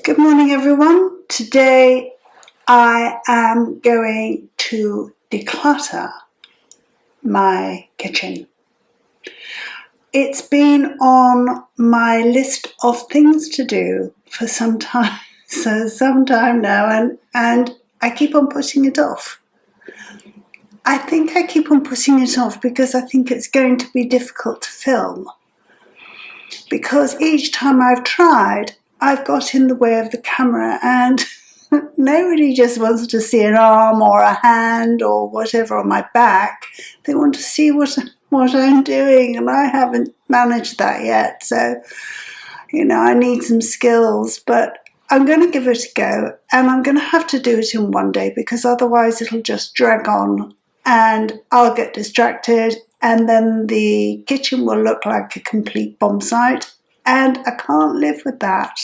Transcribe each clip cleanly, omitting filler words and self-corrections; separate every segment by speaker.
Speaker 1: Good morning, everyone. Today I am going to declutter my kitchen. It's been on my list of things to do for some time, now, and I keep on putting it off. I think I keep on putting it off because I think it's going to be difficult to film. Because each time I've tried, I've got in the way of the camera and nobody just wants to see an arm or a hand or whatever on my back. They want to see what I'm doing, and I haven't managed that yet. So, I need some skills, but I'm going to give it a go, and I'm going to have to do it in one day because otherwise it'll just drag on and I'll get distracted, and then the kitchen will look like a complete bomb site, and I can't live with that.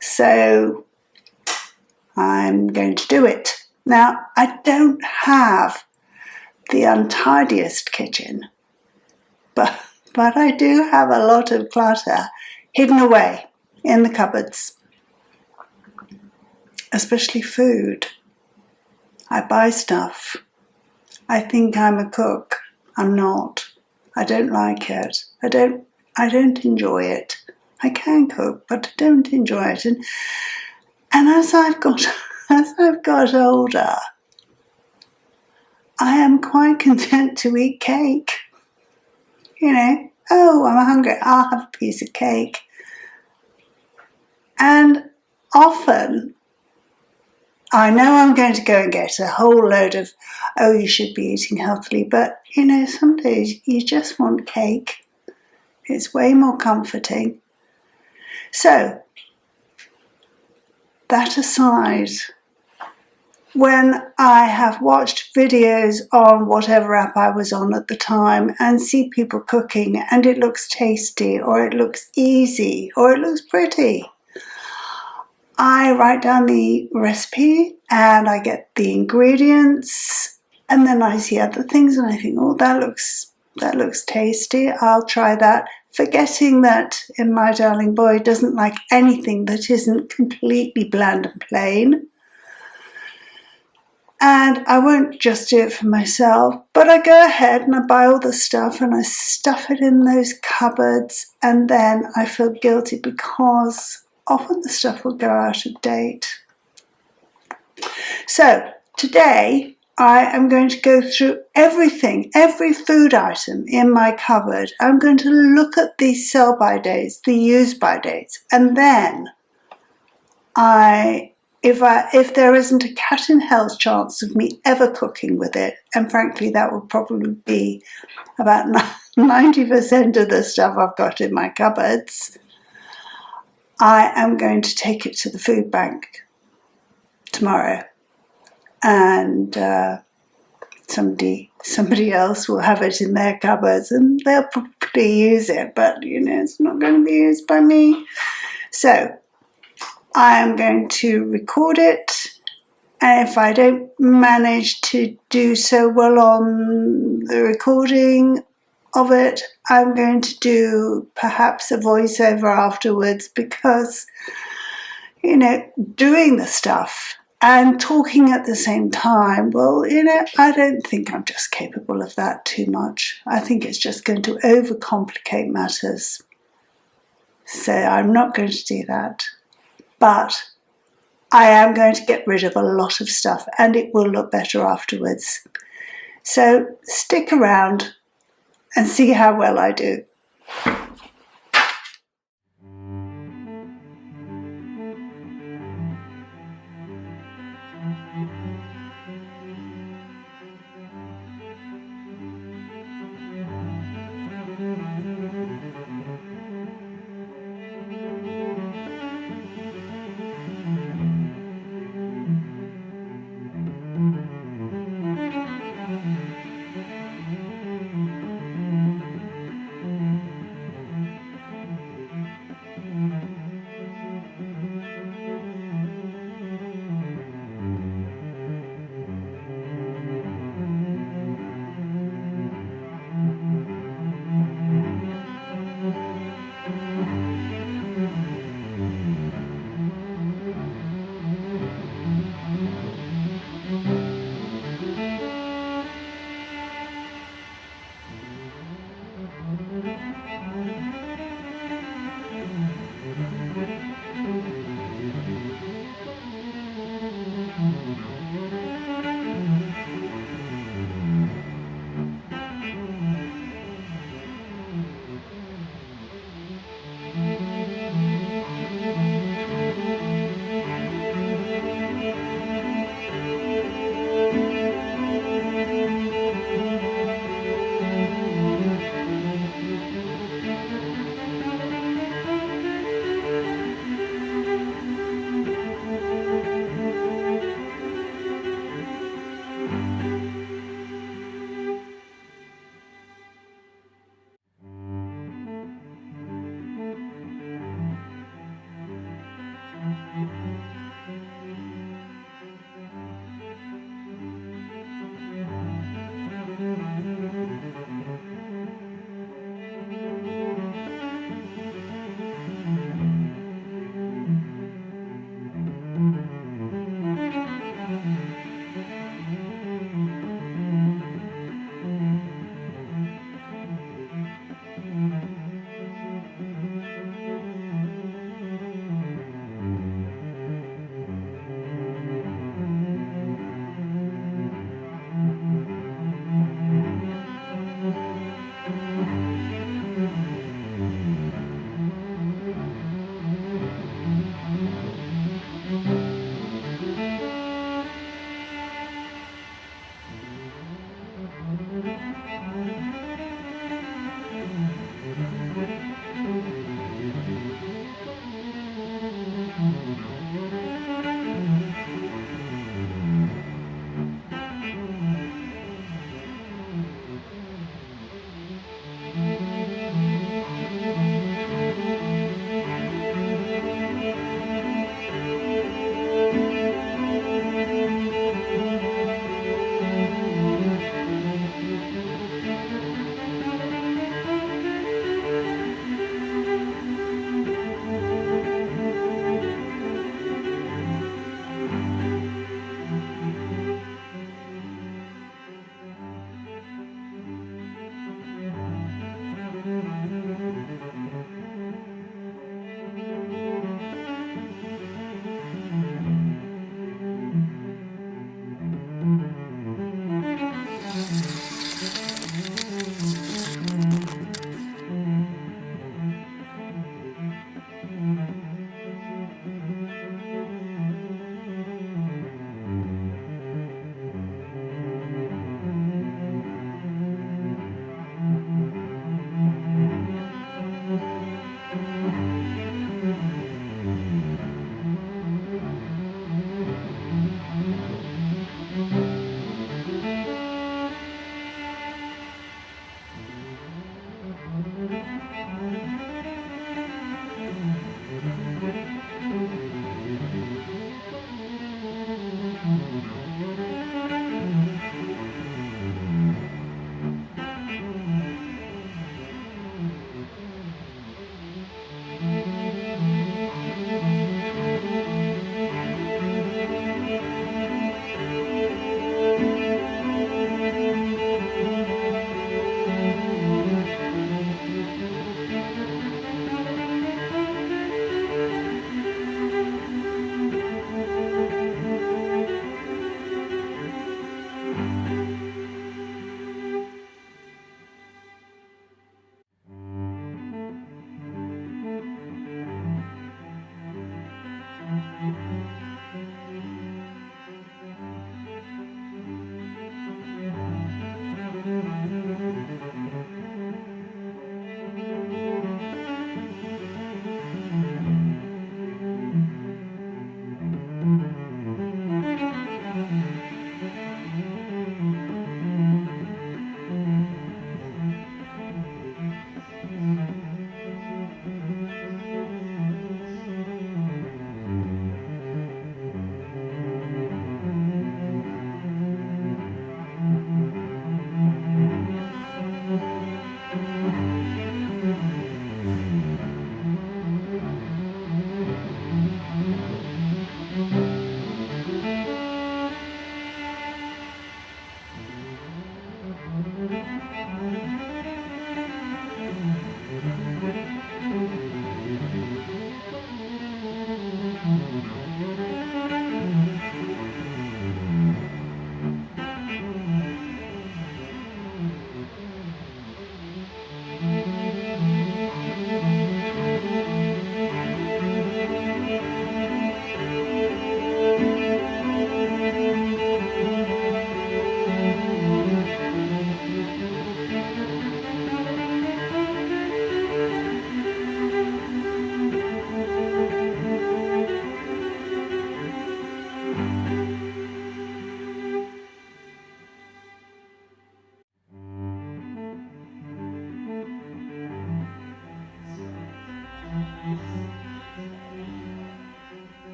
Speaker 1: So I'm going to do it. Now, I don't have the untidiest kitchen, but I do have a lot of clutter hidden away in the cupboards, especially food. I buy stuff. I think I'm a cook. I'm not. I don't like it. I don't enjoy it. I can cook, but I don't enjoy it. And as I've got older, I am quite content to eat cake. Oh, I'm hungry, I'll have a piece of cake. And often, I know I'm going to go and get a whole load of, oh, you should be eating healthily, but some days you just want cake. It's way more comforting. So, that aside, when I have watched videos on whatever app I was on at the time and see people cooking and it looks tasty or it looks easy or it looks pretty, I write down the recipe and I get the ingredients, and then I see other things and I think, oh, that looks tasty, I'll try that, forgetting that my darling boy doesn't like anything that isn't completely bland and plain. And I won't just do it for myself, but I go ahead and I buy all the stuff and I stuff it in those cupboards, and then I feel guilty because often the stuff will go out of date. So today I am going to go through everything, every food item in my cupboard. I'm going to look at the sell-by dates, the use-by dates, and then if there isn't a cat in hell's chance of me ever cooking with it, and frankly that would probably be about 90% of the stuff I've got in my cupboards, I am going to take it to the food bank tomorrow, and somebody else will have it in their cupboards and they'll probably use it, but it's not going to be used by me. So I am going to record it, and if I don't manage to do so well on the recording of it, I'm going to do perhaps a voiceover afterwards, because doing the stuff and talking at the same time, well, I don't think I'm just capable of that too much. I think it's just going to overcomplicate matters. So I'm not going to do that. But I am going to get rid of a lot of stuff and it will look better afterwards. So stick around and see how well I do.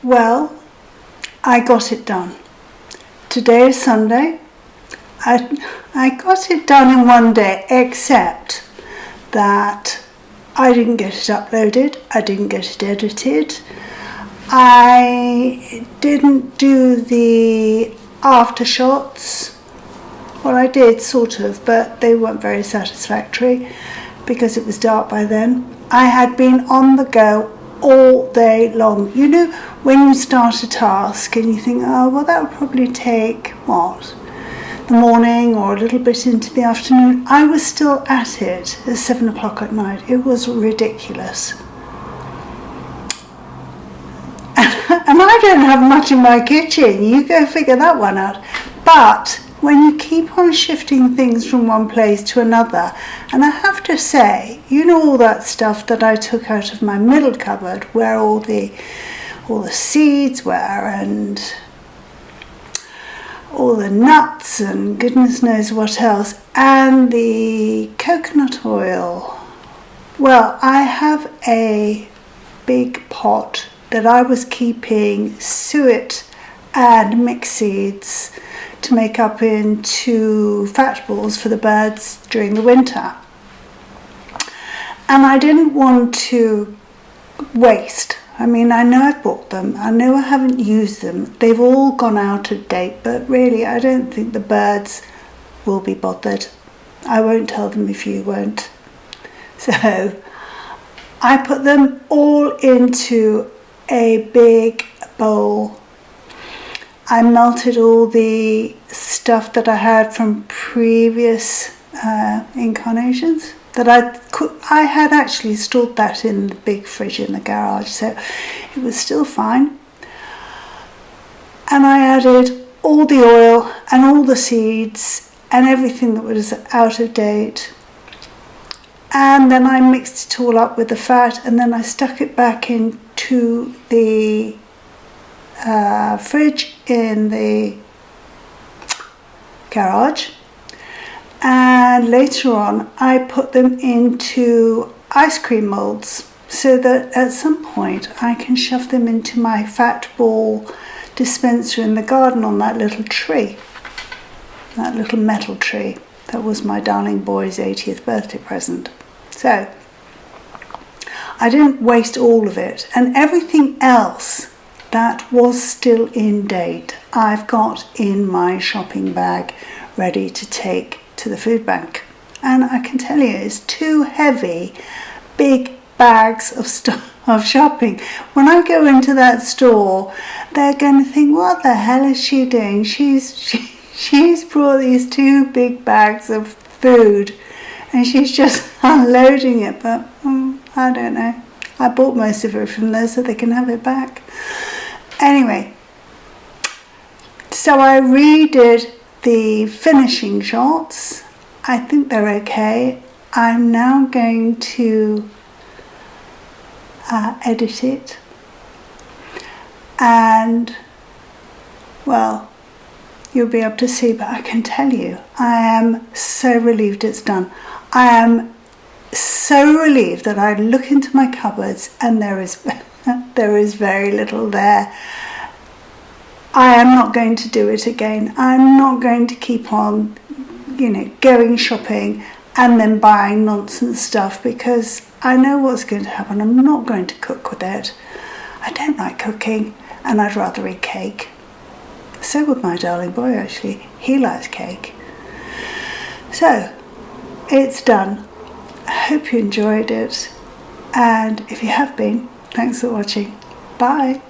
Speaker 1: Well, I got it done. Today is Sunday. I got it done in one day, except that I didn't get it uploaded, I didn't get it edited, I didn't do the after shots. Well, I did sort of, but they weren't very satisfactory because it was dark by then. I had been on the go all day long. You know, when you start a task and you think, oh, well, that would probably take, what, the morning or a little bit into the afternoon. I was still at it at 7 o'clock at night. It was ridiculous. And I don't have much in my kitchen. You go figure that one out. But when you keep on shifting things from one place to another, and I have to say, you know, all that stuff that I took out of my middle cupboard where all the seeds were and all the nuts and goodness knows what else, and the coconut oil. Well, I have a big pot that I was keeping suet and mixed seeds to make up into fat balls for the birds during the winter. And I didn't want to waste. I mean, I know I've bought them, I know I haven't used them, they've all gone out of date, but really I don't think the birds will be bothered. I won't tell them if you won't. So I put them all into a big bowl. I melted all the stuff that I had from previous incarnations that I had actually stored that in the big fridge in the garage, so it was still fine. And I added all the oil and all the seeds and everything that was out of date, and then I mixed it all up with the fat, and then I stuck it back into the fridge in the garage. And later on I put them into ice cream molds so that at some point I can shove them into my fat ball dispenser in the garden on that little tree, that little metal tree. That was my darling boy's 80th birthday present. So I didn't waste all of it, and everything else that was still in date I've got in my shopping bag ready to take to the food bank. And I can tell you, it's 2 heavy big bags of stuff of shopping. When I go into that store, they're going to think, what the hell is she doing? She's brought these 2 big bags of food and she's just unloading it, but I don't know. I bought most of it from there so they can have it back. Anyway, so I redid the finishing shots. I think they're okay. I'm now going to edit it, and well, you'll be able to see, but I can tell you I am so relieved it's done. I am so relieved that I look into my cupboards and there is very little there. I am not going to do it again. I'm not going to keep on, going shopping and then buying nonsense stuff, because I know what's going to happen. I'm not going to cook with it. I don't like cooking, and I'd rather eat cake. So would my darling boy, actually. He likes cake. So, it's done. I hope you enjoyed it, and if you have been, thanks for watching. Bye.